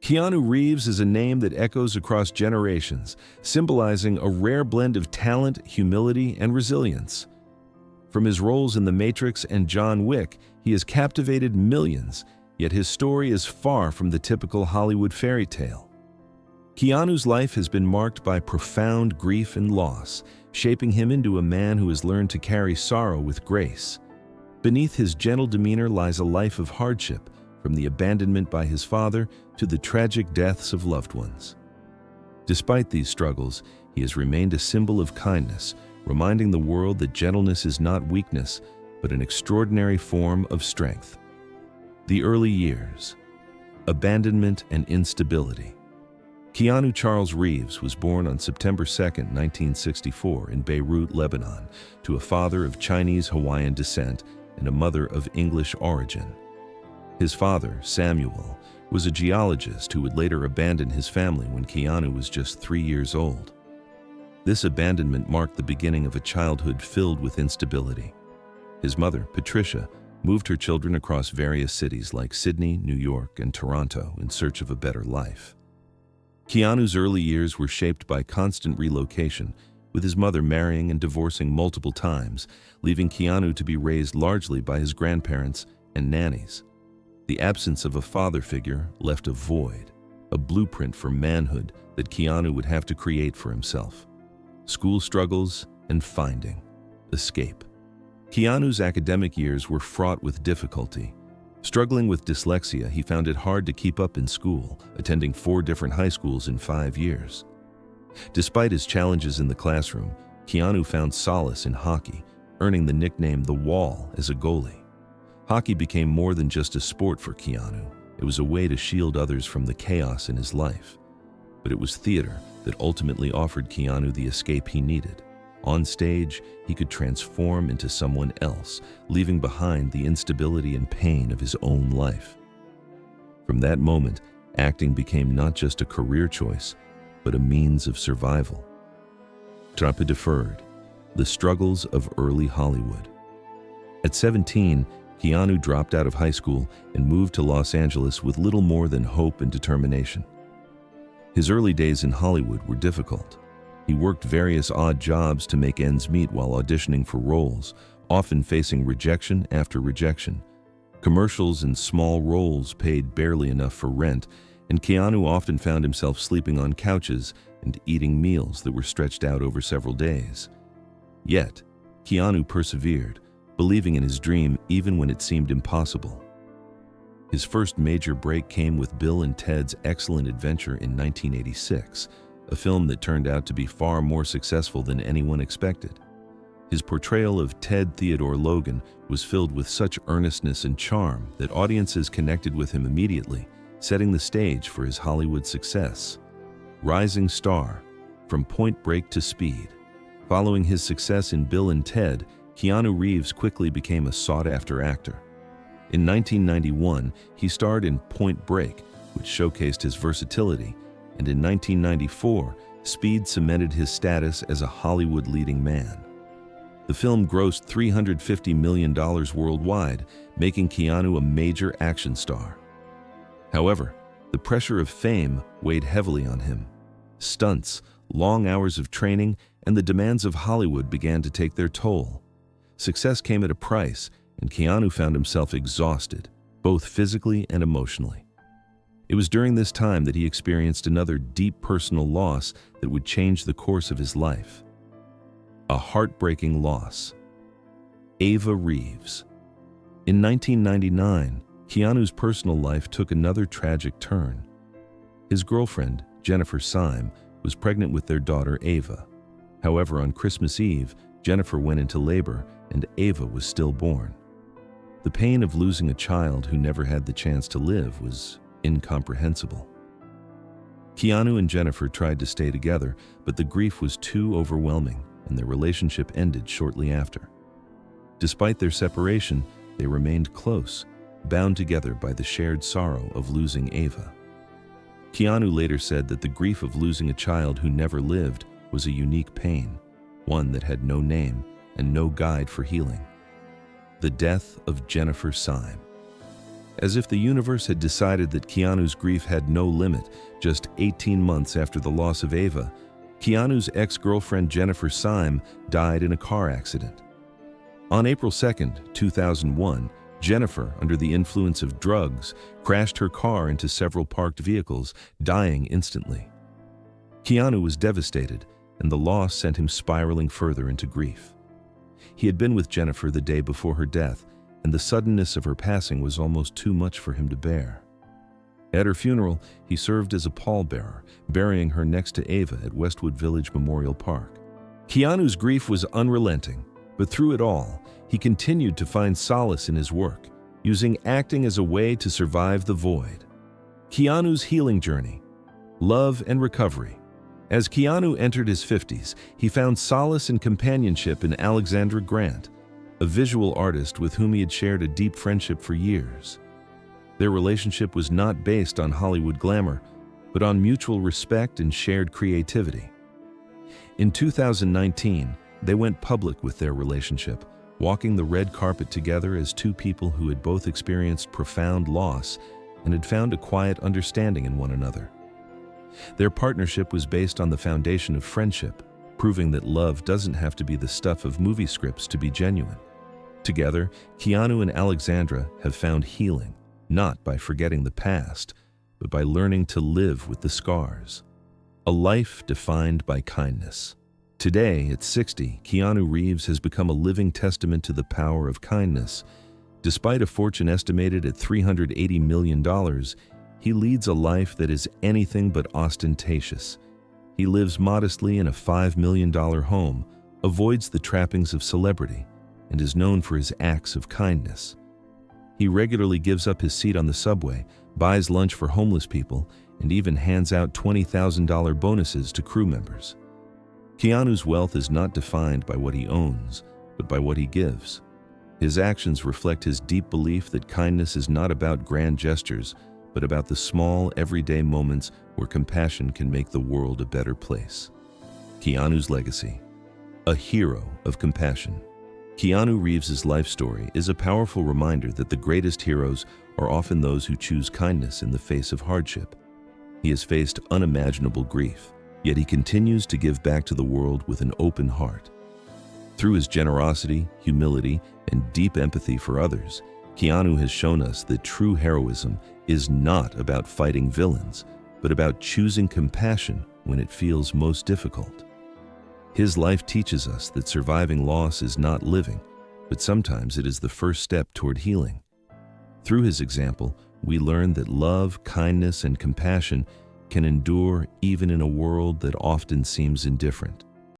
Keanu Reeves is a name that echoes across generations, symbolizing a rare blend of talent, humility, and resilience. From his roles in The Matrix and John Wick, he has captivated millions, yet his story is far from the typical Hollywood fairy tale. Keanu's life has been marked by profound grief and loss, shaping him into a man who has learned to carry sorrow with grace. Beneath his gentle demeanor lies a life of hardship, from the abandonment by his father to the tragic deaths of loved ones. Despite these struggles, he has remained a symbol of kindness, reminding the world that gentleness is not weakness, but an extraordinary form of strength. The early years, abandonment and instability. Keanu Charles Reeves was born on September 2, 1964 in Beirut, Lebanon, to a father of Chinese-Hawaiian descent and a mother of English origin. His father, Samuel, was a geologist who would later abandon his family when Keanu was just 3 years old. This abandonment marked the beginning of a childhood filled with instability. His mother, Patricia, moved her children across various cities like Sydney, New York, and Toronto in search of a better life. Keanu's early years were shaped by constant relocation, with his mother marrying and divorcing multiple times, leaving Keanu to be raised largely by his grandparents and nannies. The absence of a father figure left a void, a blueprint for manhood that Keanu would have to create for himself. School struggles and finding escape. Keanu's academic years were fraught with difficulty. Struggling with dyslexia, he found it hard to keep up in school, attending 4 different high schools in 5 years. Despite his challenges in the classroom, Keanu found solace in hockey, earning the nickname The Wall as a goalie. Hockey became more than just a sport for Keanu. It was a way to shield others from the chaos in his life. But it was theater that ultimately offered Keanu the escape he needed. On stage, he could transform into someone else, leaving behind the instability and pain of his own life. From that moment, acting became not just a career choice, but a means of survival. Trapa deferred, the struggles of early Hollywood. At 17, Keanu dropped out of high school and moved to Los Angeles with little more than hope and determination. His early days in Hollywood were difficult. He worked various odd jobs to make ends meet while auditioning for roles, often facing rejection after rejection. Commercials and small roles paid barely enough for rent, and Keanu often found himself sleeping on couches and eating meals that were stretched out over several days. Yet, Keanu persevered, believing in his dream even when it seemed impossible. His first major break came with Bill and Ted's Excellent Adventure in 1986, a film that turned out to be far more successful than anyone expected. His portrayal of Ted Theodore Logan was filled with such earnestness and charm that audiences connected with him immediately, setting the stage for his Hollywood success. Rising star, from Point Break to Speed. Following his success in Bill and Ted, Keanu Reeves quickly became a sought-after actor. In 1991, he starred in Point Break, which showcased his versatility, and in 1994, Speed cemented his status as a Hollywood leading man. The film grossed $350 million worldwide, making Keanu a major action star. However, the pressure of fame weighed heavily on him. Stunts, long hours of training, and the demands of Hollywood began to take their toll. Success came at a price, and Keanu found himself exhausted, both physically and emotionally. It was during this time that he experienced another deep personal loss that would change the course of his life. A heartbreaking loss. Ava Reeves. In 1999, Keanu's personal life took another tragic turn. His girlfriend, Jennifer Syme, was pregnant with their daughter Ava. However, on Christmas Eve, Jennifer went into labor and Ava was stillborn. The pain of losing a child who never had the chance to live was incomprehensible. Keanu and Jennifer tried to stay together, but the grief was too overwhelming, and their relationship ended shortly after. Despite their separation, they remained close, bound together by the shared sorrow of losing Ava. Keanu later said that the grief of losing a child who never lived was a unique pain, one that had no name and no guide for healing. The death of Jennifer Syme. As if the universe had decided that Keanu's grief had no limit, just 18 months after the loss of Ava, Keanu's ex-girlfriend Jennifer Syme died in a car accident. On April 2, 2001, Jennifer, under the influence of drugs, crashed her car into several parked vehicles, dying instantly. Keanu was devastated, and the loss sent him spiraling further into grief. He had been with Jennifer the day before her death, and the suddenness of her passing was almost too much for him to bear. At her funeral, he served as a pallbearer, burying her next to Ava at Westwood Village Memorial Park. Keanu's grief was unrelenting, but through it all, he continued to find solace in his work, using acting as a way to survive the void. Keanu's healing journey, love and recovery. As Keanu entered his 50s, he found solace and companionship in Alexandra Grant, a visual artist with whom he had shared a deep friendship for years. Their relationship was not based on Hollywood glamour, but on mutual respect and shared creativity. In 2019, they went public with their relationship, walking the red carpet together as two people who had both experienced profound loss and had found a quiet understanding in one another. Their partnership was based on the foundation of friendship, proving that love doesn't have to be the stuff of movie scripts to be genuine. Together, Keanu and Alexandra have found healing, not by forgetting the past, but by learning to live with the scars. A life defined by kindness. Today, at 60, Keanu Reeves has become a living testament to the power of kindness. Despite a fortune estimated at $380 million, he leads a life that is anything but ostentatious. He lives modestly in a $5 million home, avoids the trappings of celebrity, and is known for his acts of kindness. He regularly gives up his seat on the subway, buys lunch for homeless people, and even hands out $20,000 bonuses to crew members. Keanu's wealth is not defined by what he owns, but by what he gives. His actions reflect his deep belief that kindness is not about grand gestures, but about the small, everyday moments where compassion can make the world a better place. Keanu's legacy. A hero of compassion. Keanu Reeves' life story is a powerful reminder that the greatest heroes are often those who choose kindness in the face of hardship. He has faced unimaginable grief, yet he continues to give back to the world with an open heart. Through his generosity, humility, and deep empathy for others, Keanu has shown us that true heroism is not about fighting villains, but about choosing compassion when it feels most difficult. His life teaches us that surviving loss is not living, but sometimes it is the first step toward healing. Through his example, we learn that love, kindness, and compassion can endure even in a world that often seems indifferent.